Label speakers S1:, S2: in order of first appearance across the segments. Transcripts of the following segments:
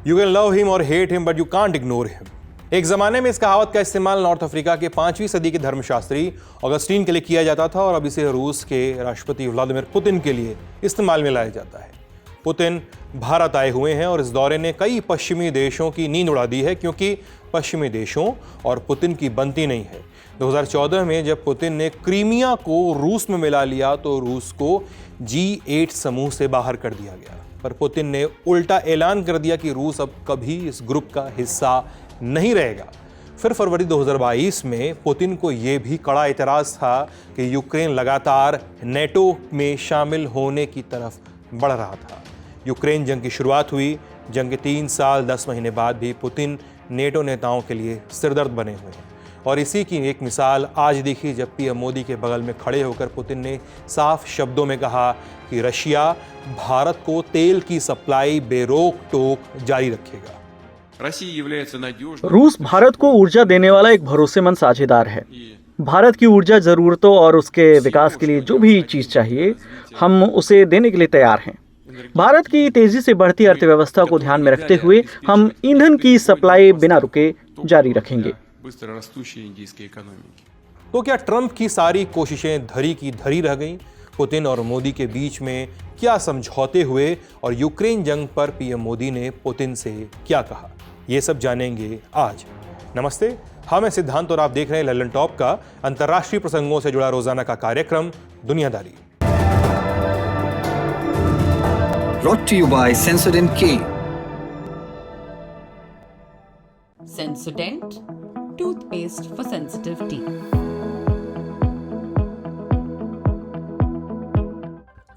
S1: You can love him और hate him but you can't ignore him. एक जमाने में इस कहावत का इस्तेमाल नॉर्थ अफ्रीका के 5वीं सदी के धर्मशास्त्री ऑगस्टीन के लिए किया जाता था और अब इसे रूस के राष्ट्रपति व्लादिमीर पुतिन के लिए इस्तेमाल में लाया जाता है। पुतिन भारत आए हुए हैं और इस दौरे ने कई पश्चिमी देशों की नींद उड़ा दी है, क्योंकि पश्चिमी देशों और पुतिन की बनती नहीं है। 2014 में जब पुतिन ने क्रीमिया को रूस में मिला लिया तो रूस को G8 समूह से बाहर कर दिया गया, पर पुतिन ने उल्टा ऐलान कर दिया कि रूस अब कभी इस ग्रुप का हिस्सा नहीं रहेगा। फिर फरवरी 2022 में पुतिन को यह भी कड़ा एतराज था कि यूक्रेन लगातार नेटो में शामिल होने की तरफ बढ़ रहा था। यूक्रेन जंग की शुरुआत हुई, जंग के 3 साल 10 महीने बाद भी पुतिन नेटो नेताओं के लिए सिरदर्द बने हुए हैं। और इसी की एक मिसाल आज दिखी जब पीएम मोदी के बगल में खड़े होकर पुतिन ने साफ शब्दों में कहा कि रशिया भारत को तेल की सप्लाई बेरोक टोक जारी रखेगा।
S2: रूस भारत को ऊर्जा देने वाला एक भरोसेमंद साझेदार है। भारत की ऊर्जा जरूरतों और उसके विकास के लिए जो भी चीज चाहिए हम उसे देने के लिए तैयार हैं। भारत की तेजी से बढ़ती अर्थव्यवस्था को ध्यान में रखते हुए हम ईंधन की सप्लाई बिना रुके जारी रखेंगे।
S1: तो क्या ट्रंप की सारी कोशिशें धरी की धरी रह गईं? पुतिन और मोदी के बीच में क्या समझौते हुए और यूक्रेन जंग पर पीएम मोदी ने पुतिन से क्या कहा? ये सब जानेंगे आज। नमस्ते, हाँ मैं सिद्धांत और आप देख रहे हैं लल्लन टॉप का अंतर्राष्ट्रीय प्रसंगों से जुड़ा रोजाना का कार्यक्रम दुनियादारी।
S3: Brought to you by Sensodyne K.
S4: Sensodyne, toothpaste for sensitive teeth.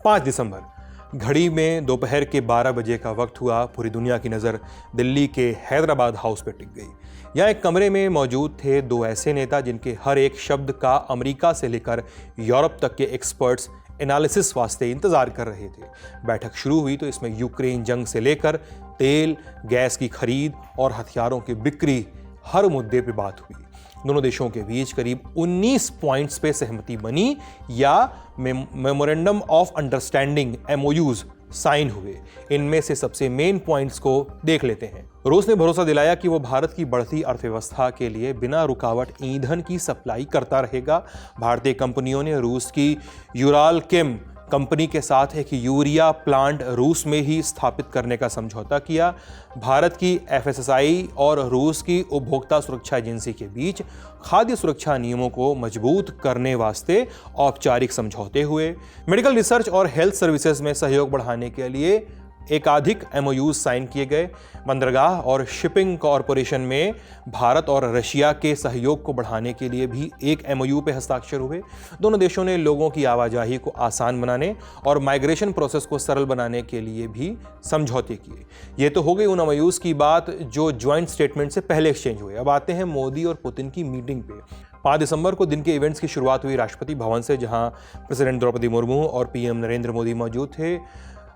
S1: 5 दिसंबर घड़ी में दोपहर के 12 बजे का वक्त हुआ। पूरी दुनिया की नज़र दिल्ली के हैदराबाद हाउस पे टिक गई। यहाँ एक कमरे में मौजूद थे 2 ऐसे नेता जिनके हर एक शब्द का अमेरिका से लेकर यूरोप तक के एक्सपर्ट्स एनालिसिस वास्ते इंतजार कर रहे थे। बैठक शुरू हुई तो इसमें यूक्रेन जंग से लेकर तेल, गैस की खरीद और हथियारों की बिक्री हर मुद्दे पे बात हुई। दोनों देशों के बीच करीब 19 पॉइंट्स पे सहमति बनी या memorandum of understanding MOUs sign हुए। इनमें से सबसे मेन पॉइंट्स को देख लेते हैं। रूस ने भरोसा दिलाया कि वो भारत की बढ़ती अर्थव्यवस्था के लिए बिना रुकावट ईंधन की सप्लाई करता रहेगा। भारतीय कंपनियों ने रूस की यूरालकेम कंपनी के साथ एक यूरिया प्लांट रूस में ही स्थापित करने का समझौता किया। भारत की FSSAI और रूस की उपभोक्ता सुरक्षा एजेंसी के बीच खाद्य सुरक्षा नियमों को मजबूत करने वास्ते औपचारिक समझौते हुए। मेडिकल रिसर्च और हेल्थ सर्विसेज में सहयोग बढ़ाने के लिए एकाधिक MOUs साइन किए गए। बंदरगाह और शिपिंग कॉरपोरेशन में भारत और रशिया के सहयोग को बढ़ाने के लिए भी एक MOU पे हस्ताक्षर हुए। दोनों देशों ने लोगों की आवाजाही को आसान बनाने और माइग्रेशन प्रोसेस को सरल बनाने के लिए भी समझौते किए। ये तो हो गई उन MOUs की बात जो ज्वाइंट स्टेटमेंट से पहले एक्सचेंज हुए। अब आते हैं मोदी और पुतिन की मीटिंग पे। 5 दिसंबर को दिन के इवेंट्स की शुरुआत हुई राष्ट्रपति भवन से, जहां प्रेसिडेंट द्रौपदी मुर्मू और PM नरेंद्र मोदी मौजूद थे।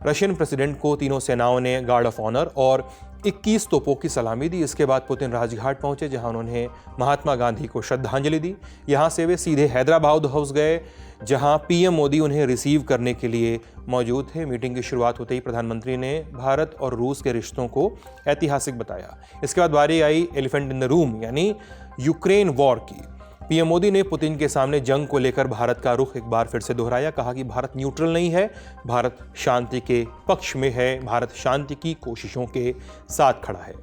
S1: रशियन प्रेसिडेंट को तीनों सेनाओं ने गार्ड ऑफ ऑनर और 21 तोपों की सलामी दी। इसके बाद पुतिन राजघाट पहुंचे, जहां उन्होंने महात्मा गांधी को श्रद्धांजलि दी। यहां से वे सीधे हैदराबाद हाउस गए, जहां PM मोदी उन्हें रिसीव करने के लिए मौजूद थे। मीटिंग की शुरुआत होते ही प्रधानमंत्री ने भारत और रूस के रिश्तों को ऐतिहासिक बताया। इसके बाद बारी आई एलिफेंट इन द रूम यानी यूक्रेन वॉर की। PM मोदी ने पुतिन के सामने जंग को लेकर भारत का रुख एक बार फिर से दोहराया। कहा कि भारत न्यूट्रल नहीं है, भारत शांति के पक्ष में है, भारत शांति की कोशिशों के साथ खड़ा है।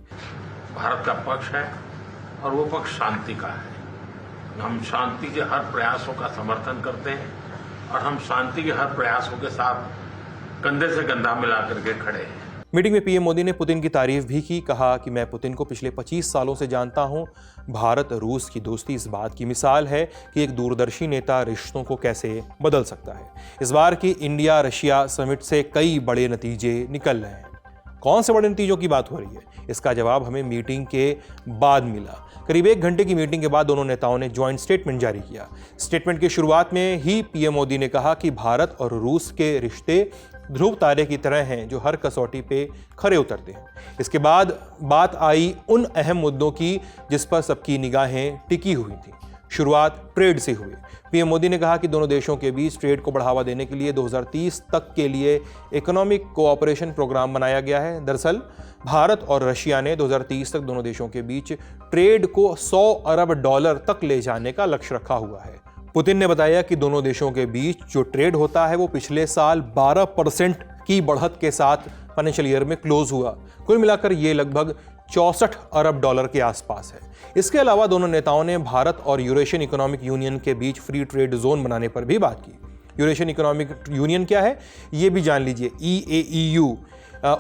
S5: भारत का पक्ष है और वो पक्ष शांति का है। हम शांति के हर प्रयासों का समर्थन करते हैं और हम शांति के हर प्रयासों के साथ कंधे से कंधा मिला करके खड़े हैं।
S1: मीटिंग में PM मोदी ने पुतिन की तारीफ भी की। कहा कि मैं पुतिन को पिछले 25 सालों से जानता हूं। भारत रूस की दोस्ती इस बात की मिसाल है कि एक दूरदर्शी नेता रिश्तों को कैसे बदल सकता है। इस बार की इंडिया रशिया समिट से कई बड़े नतीजे निकल रहे हैं। कौन से बड़े नतीजों की बात हो रही है, इसका जवाब हमें मीटिंग के बाद मिला। करीब 1 घंटे की मीटिंग के बाद दोनों नेताओं ने ज्वाइंट स्टेटमेंट जारी किया। स्टेटमेंट की शुरुआत में ही PM मोदी ने कहा कि भारत और रूस के रिश्ते ध्रुव तारे की तरह हैं जो हर कसौटी पे खरे उतरते हैं। इसके बाद बात आई उन अहम मुद्दों की जिस पर सबकी निगाहें टिकी हुई थी। शुरुआत ट्रेड से हुई। पीएम मोदी ने कहा कि दोनों देशों के बीच ट्रेड को बढ़ावा देने के लिए 2030 तक के लिए इकोनॉमिक कोऑपरेशन प्रोग्राम बनाया गया है। दरअसल भारत और रशिया ने 2030 तक दोनों देशों के बीच ट्रेड को $100 अरब तक ले जाने का लक्ष्य रखा हुआ है। पुतिन ने बताया कि दोनों देशों के बीच जो ट्रेड होता है वो पिछले साल 12% की बढ़त के साथ फाइनेंशियल ईयर में क्लोज हुआ। कुल मिलाकर ये लगभग $64 अरब के आसपास है। इसके अलावा दोनों नेताओं ने भारत और यूरेशियन इकोनॉमिक यूनियन के बीच फ्री ट्रेड जोन बनाने पर भी बात की। यूरेशियन इकोनॉमिक यूनियन क्या है ये भी जान लीजिए। EAEU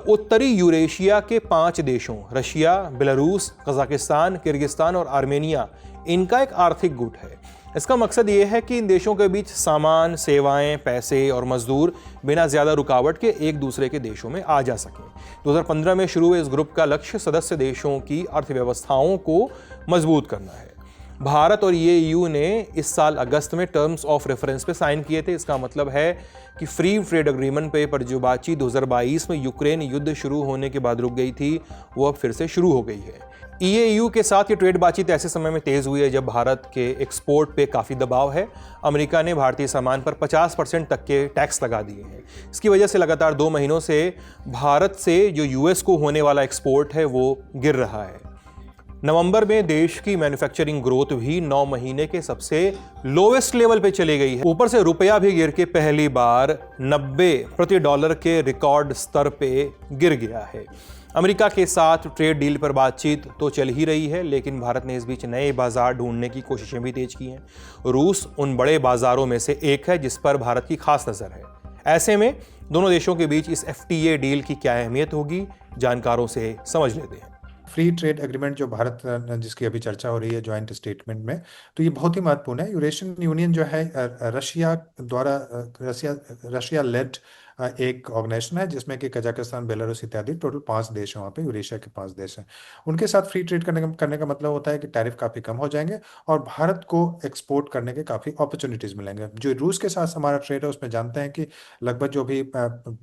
S1: उत्तरी यूरेशिया के 5 देशों रशिया, बेलारूस, कजाकिस्तान, किर्गिस्तान और आर्मेनिया इनका एक आर्थिक गुट है। इसका मकसद ये है कि इन देशों के बीच सामान, सेवाएं, पैसे और मजदूर बिना ज़्यादा रुकावट के एक दूसरे के देशों में आ जा सकें। 2015 में शुरू हुए इस ग्रुप का लक्ष्य सदस्य देशों की अर्थव्यवस्थाओं को मजबूत करना है। भारत और EAEU ने इस साल अगस्त में टर्म्स ऑफ रेफरेंस पे साइन किए थे। इसका मतलब है कि फ्री ट्रेड एग्रीमेंट पे पर जो बातचीत 2022 में यूक्रेन युद्ध शुरू होने के बाद रुक गई थी वो अब फिर से शुरू हो गई है। EAEU के साथ ये ट्रेड बातचीत ऐसे समय में तेज हुई है जब भारत के एक्सपोर्ट पे काफ़ी दबाव है। अमेरिका ने भारतीय सामान पर 50% तक के टैक्स लगा दिए हैं। इसकी वजह से लगातार 2 महीनों से भारत से जो US को होने वाला एक्सपोर्ट है वो गिर रहा है। नवंबर में देश की मैन्युफैक्चरिंग ग्रोथ भी 9 महीने के सबसे लोवेस्ट लेवल पे चली गई है। ऊपर से रुपया भी गिर के पहली बार 90 प्रति डॉलर के रिकॉर्ड स्तर पे गिर गया है। अमेरिका के साथ ट्रेड डील पर बातचीत तो चल ही रही है, लेकिन भारत ने इस बीच नए बाजार ढूंढने की कोशिशें भी तेज की हैं। रूस उन बड़े बाजारों में से एक है जिस पर भारत की खास नज़र है। ऐसे में दोनों देशों के बीच इस FTA डील की क्या अहमियत होगी, जानकारों से समझ लेते हैं।
S6: फ्री ट्रेड एग्रीमेंट जो भारत जिसकी अभी चर्चा हो रही है जॉइंट स्टेटमेंट में, तो ये बहुत ही महत्वपूर्ण है। यूरेशियन यूनियन जो है रशिया लेड एक ऑर्गेनाइजेशन है जिसमें कि कजाकिस्तान, बेलारूस इत्यादि टोटल 5 देश हैं। वहाँ पे यूरेशिया के 5 देश हैं। उनके साथ फ्री ट्रेड करने का मतलब होता है कि टैरिफ काफ़ी कम हो जाएंगे और भारत को एक्सपोर्ट करने के काफ़ी अपॉर्चुनिटीज़ मिलेंगे। जो रूस के साथ हमारा ट्रेड है उसमें जानते हैं कि लगभग जो भी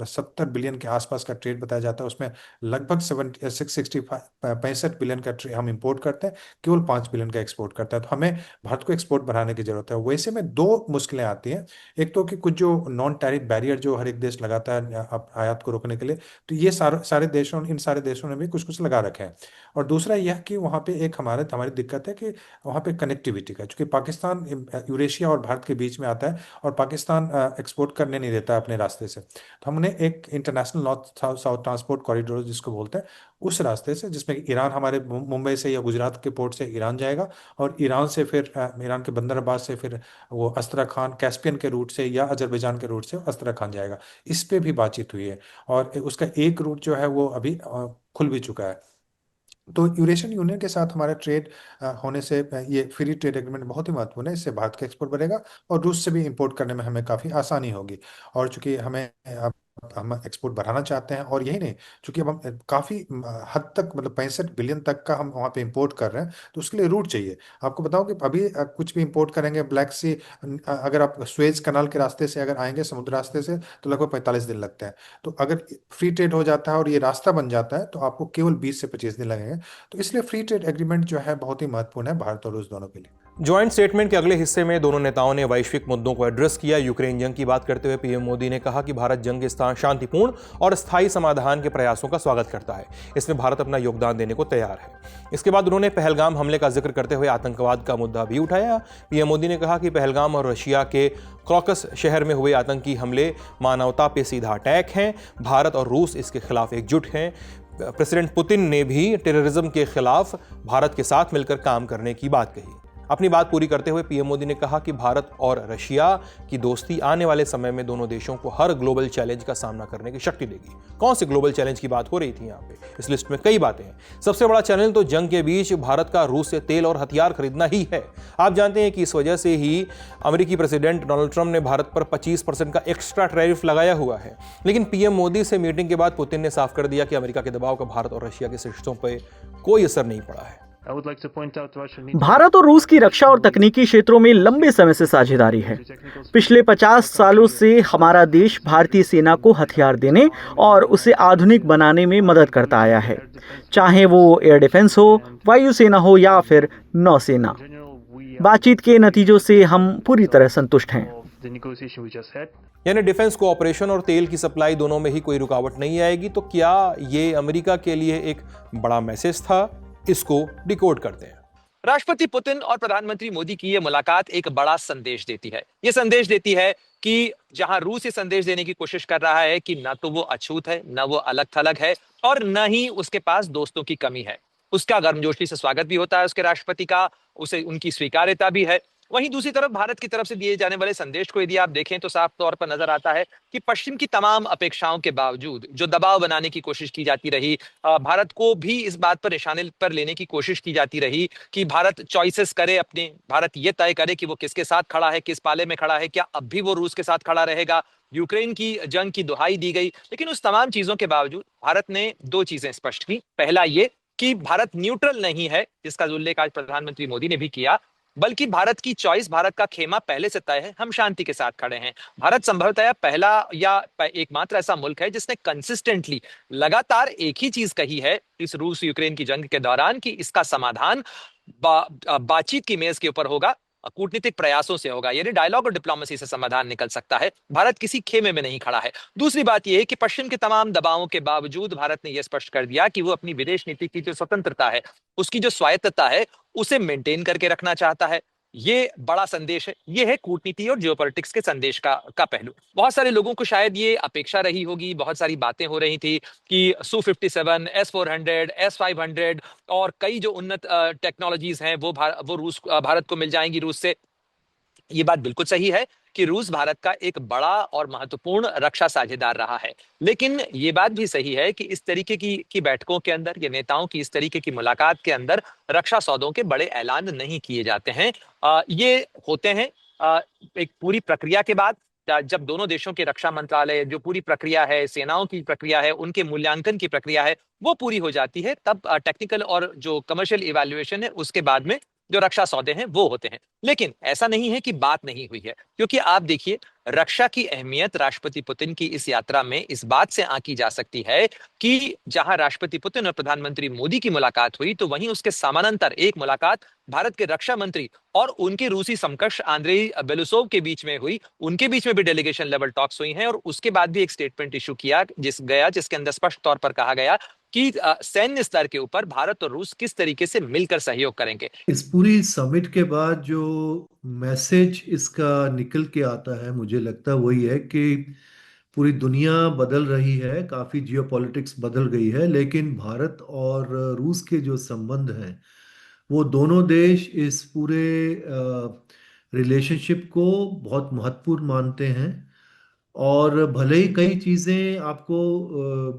S6: 70 बिलियन के आसपास का ट्रेड बताया जाता है उसमें लगभग 65 बिलियन का हम इंपोर्ट करते हैं, केवल 5 बिलियन का एक्सपोर्ट करता है। तो हमें भारत को एक्सपोर्ट बढ़ाने की जरूरत है। वैसे में 2 मुश्किलें आती हैं। एक तो कि कुछ जो नॉन टैरिफ बैरियर जो हर एक देश लगाता है आयात को रोकने के लिए, तो ये इन सारे देशों ने भी कुछ कुछ लगा रखे हैं। और दूसरा यह कि वहाँ पे एक हमारी दिक्कत है कि वहाँ पे कनेक्टिविटी का, चूंकि पाकिस्तान यूरेशिया और भारत के बीच में आता है और पाकिस्तान एक्सपोर्ट करने नहीं देता है अपने रास्ते से। तो हमने एक international north south transport corridor जिसको बोलते हैं उस रास्ते से, जिसमें ईरान हमारे मुंबई से या गुजरात के पोर्ट से ईरान जाएगा और ईरान से फिर ईरान के बंदर अब्बास से फिर वो अस्त्रखान कैस्पियन के रूट से या अजरबैजान के रूट से अस्त्रखान जाएगा। इस पे भी बातचीत हुई है और उसका एक रूट जो है वो अभी खुल भी चुका है। तो यूरेशियन यूनियन के साथ हमारा ट्रेड होने से ये फ्री ट्रेड एग्रीमेंट बहुत ही महत्वपूर्ण है। इससे भारत का एक्सपोर्ट बढ़ेगा और रूस से भी इंपोर्ट करने में हमें काफ़ी आसानी होगी। और चूंकि हम एक्सपोर्ट बढ़ाना चाहते हैं और यही नहीं, चूंकि अब हम काफ़ी हद तक मतलब 65 बिलियन तक का हम वहाँ पे इंपोर्ट कर रहे हैं, तो उसके लिए रूट चाहिए। आपको बताऊं कि अभी कुछ भी इंपोर्ट करेंगे ब्लैक सी, अगर आप स्वेज कनाल के रास्ते से अगर आएंगे समुद्र रास्ते से तो लगभग 45 दिन लगते हैं। तो अगर फ्री ट्रेड हो जाता है और ये रास्ता बन जाता है तो आपको केवल 20 से 25 दिन लगेंगे। तो इसलिए फ्री ट्रेड एग्रीमेंट जो है बहुत ही महत्वपूर्ण है भारत और रूस दोनों के लिए।
S1: ज्वाइंट स्टेटमेंट के अगले हिस्से में दोनों नेताओं ने वैश्विक मुद्दों को एड्रेस किया। यूक्रेन जंग की बात करते हुए पीएम मोदी ने कहा कि भारत जंग के स्थान शांतिपूर्ण और स्थायी समाधान के प्रयासों का स्वागत करता है। इसमें भारत अपना योगदान देने को तैयार है। इसके बाद उन्होंने पहलगाम हमले का जिक्र करते हुए आतंकवाद का मुद्दा भी उठाया। पीएम मोदी ने कहा कि पहलगाम और रशिया के क्रॉकस शहर में हुए आतंकी हमले मानवता पे सीधा अटैक हैं। भारत और रूस इसके खिलाफ एकजुट हैं। प्रेसिडेंट पुतिन ने भी टेररिज्म के खिलाफ भारत के साथ मिलकर काम करने की बात कही। अपनी बात पूरी करते हुए पीएम मोदी ने कहा कि भारत और रशिया की दोस्ती आने वाले समय में दोनों देशों को हर ग्लोबल चैलेंज का सामना करने की शक्ति देगी। कौन से ग्लोबल चैलेंज की बात हो रही थी यहाँ पे? इस लिस्ट में कई बातें हैं। सबसे बड़ा चैलेंज तो जंग के बीच भारत का रूस से तेल और हथियार खरीदना ही है। आप जानते हैं कि इस वजह से ही अमेरिकी प्रेसिडेंट डोनाल्ड ट्रंप ने भारत पर 25% का एक्स्ट्रा टैरिफ लगाया हुआ है। लेकिन पीएम मोदी से मीटिंग के बाद पुतिन ने साफ कर दिया कि अमेरिका के दबाव का भारत और रशिया के रिश्तों पर कोई असर नहीं पड़ा है।
S2: भारत और रूस की रक्षा और तकनीकी क्षेत्रों में लंबे समय से साझेदारी है। पिछले 50 सालों से हमारा देश भारतीय सेना को हथियार देने और उसे आधुनिक बनाने में मदद करता आया है, चाहे वो एयर डिफेंस हो, वायुसेना हो या फिर नौसेना। बातचीत के नतीजों से हम पूरी तरह संतुष्ट हैं।
S1: यानी डिफेंस कोऑपरेशन और तेल की सप्लाई दोनों में ही कोई रुकावट नहीं आएगी। तो क्या ये अमेरिका के लिए एक बड़ा मैसेज था? इसको डिकोड करते हैं।
S7: राष्ट्रपति पुतिन और प्रधानमंत्री मोदी की यह मुलाकात एक बड़ा संदेश देती है। यह संदेश देती है कि जहां रूस ये संदेश देने की कोशिश कर रहा है कि न तो वो अछूत है, न वो अलग थलग है और न ही उसके पास दोस्तों की कमी है, उसका गर्मजोशी से स्वागत भी होता है उसके राष्ट्रपति का, उसे उनकी स्वीकार्यता भी है। वहीं दूसरी तरफ भारत की तरफ से दिए जाने वाले संदेश को यदि आप देखें तो साफ तौर पर नजर आता है कि पश्चिम की तमाम अपेक्षाओं के बावजूद जो दबाव बनाने की कोशिश की जाती रही, भारत को भी इस बात पर निशाने पर लेने की कोशिश की जाती रही कि भारत चॉइसेस करे अपने, भारत ये तय करे कि वो किसके साथ खड़ा है, किस पाले में खड़ा है, क्या अब भी वो रूस के साथ खड़ा रहेगा। यूक्रेन की जंग की दुहाई दी गई, लेकिन उस तमाम चीजों के बावजूद भारत ने दो चीजें स्पष्ट की। पहला ये कि भारत न्यूट्रल नहीं है, जिसका उल्लेख आज प्रधानमंत्री मोदी ने भी किया, बल्कि भारत की चॉइस, भारत का खेमा पहले से तय है, हम शांति के साथ खड़े हैं। भारत संभवतः पहला या एकमात्र ऐसा मुल्क है जिसने कंसिस्टेंटली लगातार एक ही चीज कही है इस रूस यूक्रेन की जंग के दौरान कि इसका समाधान बातचीत की मेज के ऊपर होगा, कूटनीतिक प्रयासों से होगा, यानी डायलॉग और डिप्लोमेसी से समाधान निकल सकता है। भारत किसी खेमे में नहीं खड़ा है। दूसरी बात यह है कि पश्चिम के तमाम दबावों के बावजूद भारत ने यह स्पष्ट कर दिया कि वो अपनी विदेश नीति की जो स्वतंत्रता है, उसकी जो स्वायत्तता है, उसे मेंटेन करके रखना चाहता है। ये बड़ा संदेश है। ये है कूटनीति और जियोपॉलिटिक्स के संदेश का पहलू। बहुत सारे लोगों को शायद ये अपेक्षा रही होगी, बहुत सारी बातें हो रही थी कि Su-57, S-400, S-500 और कई जो उन्नत टेक्नोलॉजीज हैं वो भारत को मिल जाएंगी रूस से। ये बात बिल्कुल सही है कि रूस भारत का एक बड़ा और महत्वपूर्ण रक्षा साझेदार रहा है, लेकिन ये बात भी सही है कि इस तरीके की बैठकों के अंदर, ये नेताओं की इस तरीके की मुलाकात के अंदर रक्षा सौदों के बड़े ऐलान नहीं किए जाते हैं। ये होते हैं एक पूरी प्रक्रिया के बाद, जब दोनों देशों के रक्षा मंत्रालय जो पूरी प्रक्रिया है, सेनाओं की प्रक्रिया है, उनके मूल्यांकन की प्रक्रिया है, वो पूरी हो जाती है, तब टेक्निकल और जो कमर्शियल इवैल्यूएशन है उसके बाद में जो रक्षा सौदे हैं वो होते हैं। लेकिन ऐसा नहीं है कि बात नहीं हुई है, क्योंकि आप देखिए रक्षा की अहमियत राष्ट्रपति पुतिन की इस यात्रा में इस बात से आंकी जा सकती है कि जहां राष्ट्रपति पुतिन और प्रधानमंत्री मोदी की मुलाकात हुई, तो वहीं उसके समानांतर एक मुलाकात भारत के रक्षा मंत्री और उनके रूसी समकक्ष आंद्रेई बेलोसोव के बीच में हुई। उनके बीच में भी डेलीगेशन लेवल टॉक्स हुई हैं और उसके बाद भी एक स्टेटमेंट इशू किया जिसके अंदर स्पष्ट तौर पर कहा गया कि सैन्य स्तर के ऊपर भारत और रूस किस तरीके से मिलकर सहयोग करेंगे।
S8: इस पूरी समिट के बाद जो मैसेज इसका निकल के आता है, मुझे लगता है वही है कि पूरी दुनिया बदल रही है, काफ़ी जियोपॉलिटिक्स बदल गई है, लेकिन भारत और रूस के जो संबंध हैं, वो दोनों देश इस पूरे रिलेशनशिप को बहुत महत्वपूर्ण मानते हैं। और भले ही कई चीज़ें आपको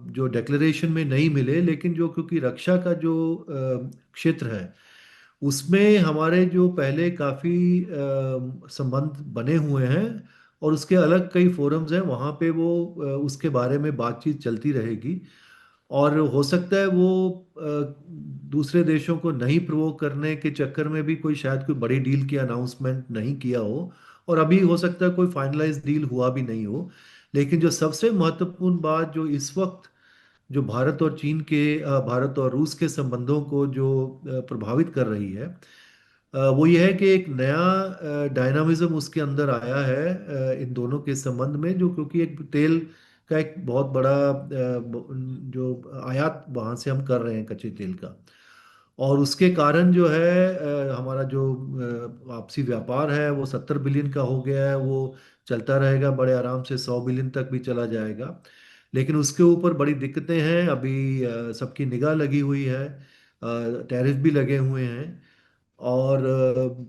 S8: जो डिक्लेरेशन में नहीं मिले, लेकिन जो क्योंकि रक्षा का जो क्षेत्र है उसमें हमारे जो पहले काफ़ी संबंध बने हुए हैं और उसके अलग कई फोरम्स हैं, वहाँ पे वो उसके बारे में बातचीत चलती रहेगी। और हो सकता है वो दूसरे देशों को नहीं प्रोवोक करने के चक्कर में भी कोई शायद कोई बड़ी डील की अनाउंसमेंट नहीं किया हो, और अभी हो सकता है कोई फाइनलाइज डील हुआ भी नहीं हो। लेकिन जो सबसे महत्वपूर्ण बात जो इस वक्त जो भारत और चीन के भारत और रूस के संबंधों को जो प्रभावित कर रही है, वो ये है कि एक नया डायनामिज्म उसके अंदर आया है इन दोनों के संबंध में, जो क्योंकि एक तेल का एक बहुत बड़ा जो आयात वहाँ से हम कर रहे हैं कच्चे तेल का, और उसके कारण जो है हमारा जो आपसी व्यापार है वो 70 बिलियन का हो गया है। वो चलता रहेगा बड़े आराम से, 100 बिलियन तक भी चला जाएगा। लेकिन उसके ऊपर बड़ी दिक्कतें हैं अभी, सबकी निगाह लगी हुई है, टैरिफ भी लगे हुए हैं, और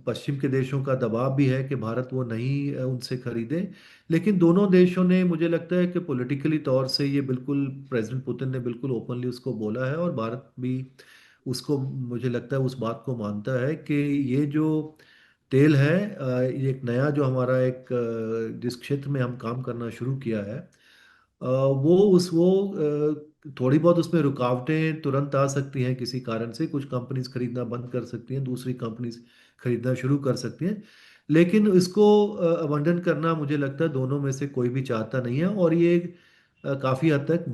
S8: पश्चिम के देशों का दबाव भी है कि भारत वो नहीं उनसे खरीदे। लेकिन दोनों देशों ने, मुझे लगता है कि पॉलिटिकली तौर से ये बिल्कुल, प्रेसिडेंट पुतिन ने बिल्कुल ओपनली उसको बोला है, और भारत भी उसको, मुझे लगता है उस बात को मानता है कि ये जो तेल है, ये एक नया जो हमारा एक जिस क्षेत्र में हम काम करना शुरू किया है, थोड़ी बहुत उसमें रुकावटें तुरंत आ सकती हैं किसी कारण से, कुछ कंपनीज खरीदना बंद कर सकती हैं, दूसरी कंपनीज खरीदना शुरू कर सकती हैं। लेकिन इसको अबंडन करना मुझे लगता है दोनों में से कोई भी चाहता नहीं है, और ये काफ़ी हद तक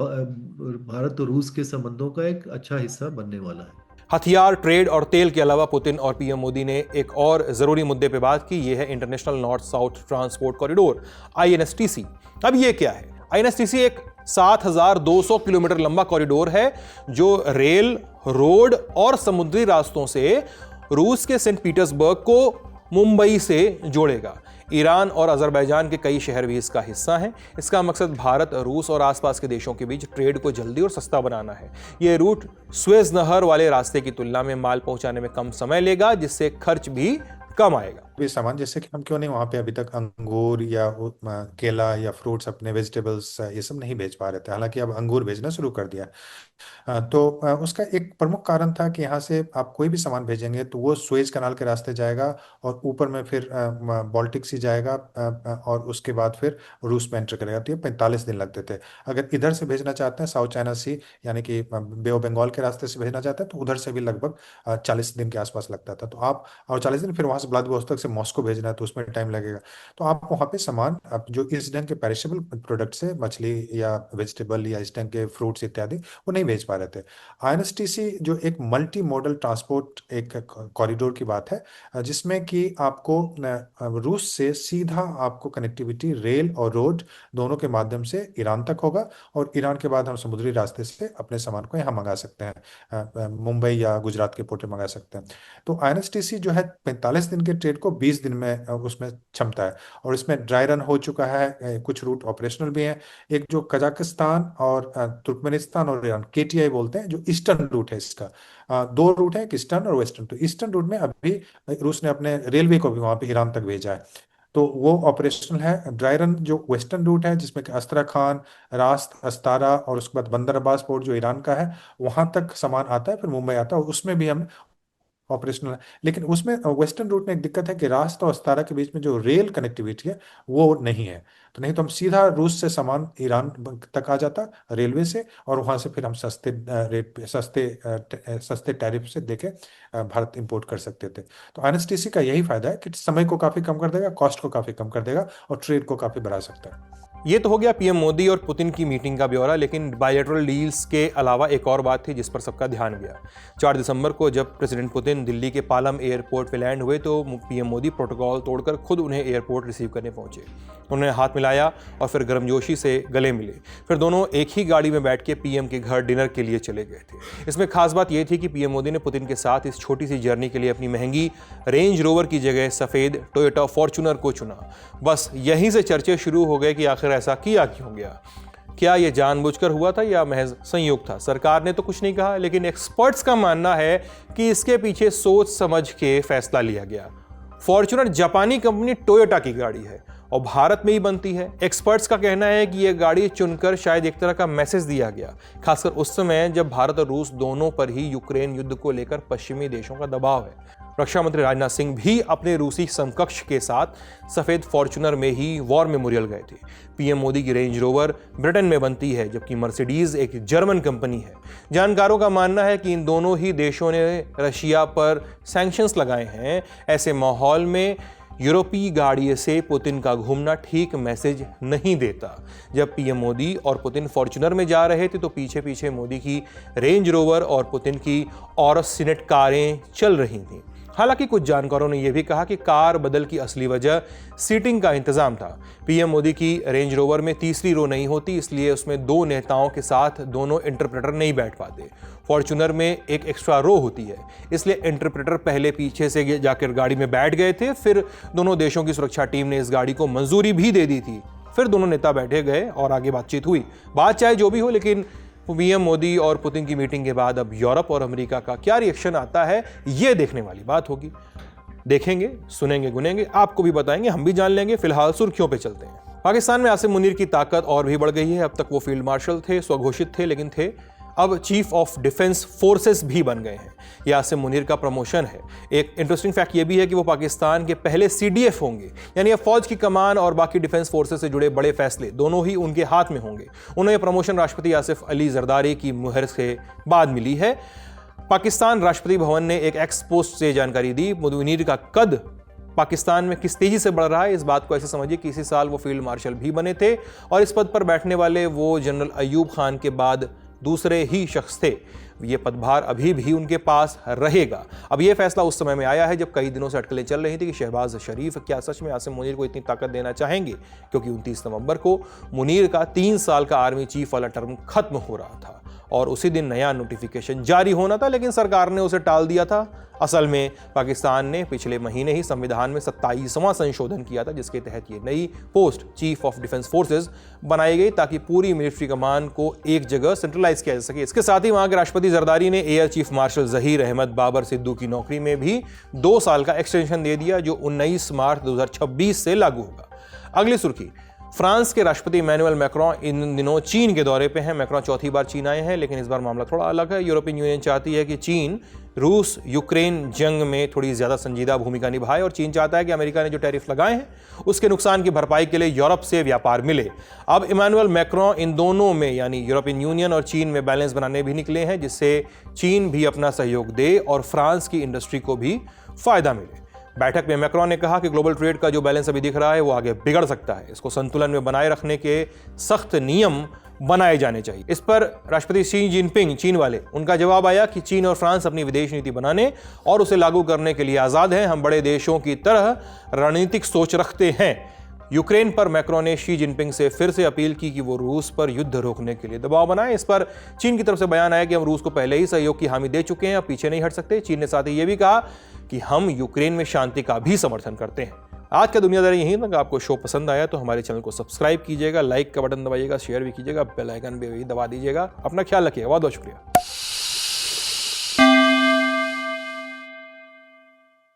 S8: भारत और रूस के संबंधों का एक अच्छा हिस्सा बनने वाला है।
S1: हथियार, ट्रेड और तेल के अलावा पुतिन और पीएम मोदी ने एक और जरूरी मुद्दे पे बात की। यह है international north south transport corridor INSTC। अब ये क्या है? INSTC एक 7,200 किलोमीटर लंबा कॉरिडोर है जो रेल, रोड और समुद्री रास्तों से रूस के सेंट पीटर्सबर्ग को मुंबई से जोड़ेगा। ईरान और अजरबैजान के कई शहर भी इसका हिस्सा हैं। इसका मकसद भारत, रूस और आसपास के देशों के बीच ट्रेड को जल्दी और सस्ता बनाना है। यह रूट सुएज नहर वाले रास्ते की तुलना में माल पहुंचाने में कम समय लेगा, जिससे खर्च भी कम आएगा।
S6: भी सामान, जैसे कि हम क्यों नहीं वहाँ पे अभी तक अंगूर या केला या फ्रूट्स, अपने वेजिटेबल्स, ये सब नहीं भेज पा रहे थे। हालांकि अब अंगूर भेजना शुरू कर दिया। तो उसका एक प्रमुख कारण था कि यहाँ से आप कोई भी सामान भेजेंगे तो वो सुएज कनाल के रास्ते जाएगा और ऊपर में फिर बाल्टिक सी जाएगा और उसके बाद फिर रूस में एंटर करेगा। तो ये 45 दिन लगते थे। अगर इधर से भेजना चाहते हैं, साउथ चाइना सी यानी कि बे ऑफ बंगाल के रास्ते से भेजना चाहते हैं, तो उधर से भी लगभग 40 दिन के आसपास लगता था। तो आप, और 40 दिन फिर वहाँ से व्लादिवोस्तोक से मॉस्को भेजना है तो उसमें टाइम लगेगा। तो आप वहाँ पे सामान, आप जो इस ढंग के पेरिशेबल प्रोडक्ट से, मछली या वेजिटेबल या इस ढंग के फ्रूट्स इत्यादि, वो नहीं भेज पा रहे थे। INSTC जो एक मल्टी मॉडल ट्रांसपोर्ट एक कॉरिडोर की बात है, जिसमें कि आपको रूस से सीधा आपको कनेक्टिविटी रेल और रोड दोनों के माध्यम से ईरान तक होगा और ईरान के बाद हम समुद्री रास्ते से अपने सामान को यहाँ मंगा सकते हैं, मुंबई या गुजरात के पोर्ट मंगा सकते हैं। तो INSTC जो है 45 दिन के ट्रेड को 20 दिन में उसमें क्षमता है और इसमें ड्राई रन हो चुका है। कुछ रूट ऑपरेशनल भी हैं। एक जो कजाकिस्तान और तुर्कमेनिस्तान और ईरान, KTI बोलते हैं, जो ईस्टर्न रूट है इसका, 2 रूट है, एक ईस्टर्न और वेस्टर्न। तो ईस्टर्न रूट में अभी रूस ने अपने रेलवे को भी वहां पे ईरान तक भेजा है, तो वो ऑपरेशनल है। ड्राई रन जो वेस्टर्न रूट है, जिसमें कि अस्त्राखान, रास्त, अस्तारा और उसके बाद बंदर अब्बास पोर्ट जो ईरान का है, वहां तक सामान आता है, फिर मुंबई आता है और उसमें भी हम ऑपरेशनल है। लेकिन उसमें वेस्टर्न रूट में एक दिक्कत है कि रास्ता और अस्तारा के बीच में जो रेल कनेक्टिविटी है वो नहीं है। तो नहीं तो हम सीधा रूस से सामान ईरान तक आ जाता रेलवे से और वहां से फिर हम सस्ते रेट पे, सस्ते टैरिफ से देके भारत इंपोर्ट कर सकते थे। तो INSTC का यही फायदा है कि समय को काफी कम कर देगा, कॉस्ट को काफी कम कर देगा और ट्रेड को काफी बढ़ा सकता है।
S1: ये तो हो गया पीएम मोदी और पुतिन की मीटिंग का ब्यौरा, लेकिन बायलैटरल डील्स के अलावा एक और बात थी जिस पर सबका ध्यान गया। 4 दिसंबर को जब प्रेसिडेंट पुतिन दिल्ली के पालम एयरपोर्ट पे लैंड हुए तो पीएम मोदी प्रोटोकॉल तोड़कर खुद उन्हें एयरपोर्ट रिसीव करने पहुंचे। उन्होंने हाथ मिलाया और फिर गर्मजोशी से गले मिले। फिर दोनों एक ही गाड़ी में बैठ के पीएम के घर डिनर के लिए चले गए थे। इसमें खास बात यह थी कि पीएम मोदी ने पुतिन के साथ इस छोटी सी जर्नी के लिए अपनी महंगी रेंज रोवर की जगह सफ़ेद टोयोटा फॉर्च्यूनर को चुना। बस यहीं से चर्चे शुरू हो गए कि आखिर ऐसा किया क्यों गया। क्या यह जानबूझकर हुआ था या महज संयोग था? सरकार ने तो कुछ नहीं कहा, लेकिन एक्सपर्ट्स का मानना है कि इसके पीछे सोच समझ के फैसला लिया गया। फॉर्च्यूनर जापानी कंपनी टोयोटा की गाड़ी है और भारत में ही बनती है। एक्सपर्ट्स का कहना है कि यह गाड़ी चुनकर शायद एक तरह का मैसेज दिया गया, खासकर उस समय जब भारत और रूस दोनों पर ही यूक्रेन युद्ध को लेकर पश्चिमी देशों का दबाव है। रक्षा मंत्री राजनाथ सिंह भी अपने रूसी समकक्ष के साथ सफेद फॉर्च्यूनर में ही वॉर मेमोरियल गए थे। पीएम मोदी की रेंज रोवर ब्रिटेन में बनती है, जबकि मर्सिडीज एक जर्मन कंपनी है। जानकारों का मानना है कि इन दोनों ही देशों ने रशिया पर सैंक्शंस लगाए हैं। ऐसे माहौल में यूरोपीय गाड़ी से पुतिन का घूमना ठीक मैसेज नहीं देता। जब पीएम मोदी और पुतिन फॉर्च्यूनर में जा रहे थे तो पीछे पीछे मोदी की रेंज रोवर और पुतिन की ऑरस सीनेट कारें चल रही थीं। हालांकि कुछ जानकारों ने यह भी कहा कि कार बदल की असली वजह सीटिंग का इंतजाम था। पीएम मोदी की रेंज रोवर में तीसरी रो नहीं होती, इसलिए उसमें 2 नेताओं के साथ दोनों इंटरप्रेटर नहीं बैठ पाते। फॉर्च्यूनर में एक एक्स्ट्रा रो होती है, इसलिए इंटरप्रेटर पहले पीछे से जाकर गाड़ी में बैठ गए थे। फिर दोनों देशों की सुरक्षा टीम ने इस गाड़ी को मंजूरी भी दे दी थी। फिर दोनों नेता बैठे गए और आगे बातचीत हुई। बात चाहे जो भी हो, लेकिन पीएम मोदी और पुतिन की मीटिंग के बाद अब यूरोप और अमेरिका का क्या रिएक्शन आता है, ये देखने वाली बात होगी। देखेंगे, सुनेंगे, गुनेंगे, आपको भी बताएंगे, हम भी जान लेंगे। फिलहाल सुर्खियों पे चलते हैं। पाकिस्तान में आसिम मुनीर की ताकत और भी बढ़ गई है। अब तक वो फील्ड मार्शल थे, स्वघोषित थे, लेकिन थे अब चीफ ऑफ डिफेंस फोर्सेस भी बन गए हैं। ये आसिम मुनीर का प्रमोशन है। एक इंटरेस्टिंग फैक्ट ये भी है कि वो पाकिस्तान के पहले CDF होंगे, यानी अब फौज की कमान और बाकी डिफेंस फोर्सेस से जुड़े बड़े फैसले दोनों ही उनके हाथ में होंगे। उन्हें यह प्रमोशन राष्ट्रपति आसिफ अली जरदारी की मुहर से बाद मिली है। पाकिस्तान राष्ट्रपति भवन ने एक एक्स पोस्ट से जानकारी दी। मुनीर का कद पाकिस्तान में किस तेजी से बढ़ रहा है, इस बात को ऐसे समझिए कि इसी साल वो फील्ड मार्शल भी बने थे और इस पद पर बैठने वाले वो जनरल अयूब खान के बाद दूसरे ही शख्स थे। ये पदभार अभी भी उनके पास रहेगा। अब ये फैसला उस समय में आया है जब कई दिनों से अटकलें चल रही थी कि शहबाज शरीफ क्या सच में आसिम मुनीर को इतनी ताकत देना चाहेंगे, क्योंकि 29 नवंबर को मुनीर का 3 साल का आर्मी चीफ वाला टर्म खत्म हो रहा था और उसी दिन नया नोटिफिकेशन जारी होना था, लेकिन सरकार ने उसे टाल दिया था। असल में पाकिस्तान ने पिछले महीने ही संविधान में 27वां संशोधन किया था, जिसके तहत ये नई post chief of defence forces बनाई गई ताकि पूरी मिलिट्री कमान को एक जगह सेंट्रलाइज किया जा सके। इसके साथ ही वहां के राष्ट्रपति जरदारी ने air chief marshal Zaheer Ahmed Babar Sidhu की नौकरी में भी 2 साल का एक्सटेंशन दे दिया, जो 19 मार्च 2026 से लागू होगा। अगली सुर्खी, फ्रांस के राष्ट्रपति इमैनुअल मैक्रों इन दिनों चीन के दौरे पे हैं। मैक्रों चौथी बार चीन आए हैं, लेकिन इस बार मामला थोड़ा अलग है। यूरोपियन यूनियन चाहती है कि चीन रूस यूक्रेन जंग में थोड़ी ज्यादा संजीदा भूमिका निभाए और चीन चाहता है कि अमेरिका ने जो टैरिफ लगाए हैं उसके नुकसान की भरपाई के लिए यूरोप से व्यापार मिले। अब इमैनुअल मैक्रों इन दोनों में यानी यूरोपियन यूनियन और चीन में बैलेंस बनाने भी निकले हैं, जिससे चीन भी अपना सहयोग दे और फ्रांस की इंडस्ट्री को भी फायदा मिले। बैठक में मैक्रों ने कहा कि ग्लोबल ट्रेड का जो बैलेंस अभी दिख रहा है वो आगे बिगड़ सकता है, इसको संतुलन में बनाए रखने के सख्त नियम बनाए जाने चाहिए। इस पर राष्ट्रपति शी जिनपिंग चीन वाले, उनका जवाब आया कि चीन और फ्रांस अपनी विदेश नीति बनाने और उसे लागू करने के लिए आज़ाद हैं। हम बड़े देशों की तरह रणनीतिक सोच रखते हैं। यूक्रेन पर मैक्रों ने शी जिनपिंग से फिर से अपील की कि वो रूस पर युद्ध रोकने के लिए दबाव बनाए। इस पर चीन की तरफ से बयान आया कि हम रूस को पहले ही सहयोग की हामी दे चुके हैं, अब पीछे नहीं हट सकते। चीन ने साथ ही ये भी कहा कि हम यूक्रेन में शांति का भी समर्थन करते हैं। आज का दुनियादारी यहीं तक। आपको शो पसंद आया तो हमारे चैनल को सब्सक्राइब कीजिएगा, लाइक का बटन दबाइएगा, शेयर भी कीजिएगा, बेल आइकन भी दबा दीजिएगा। अपना ख्याल रखिएगा। बहुत बहुत शुक्रिया।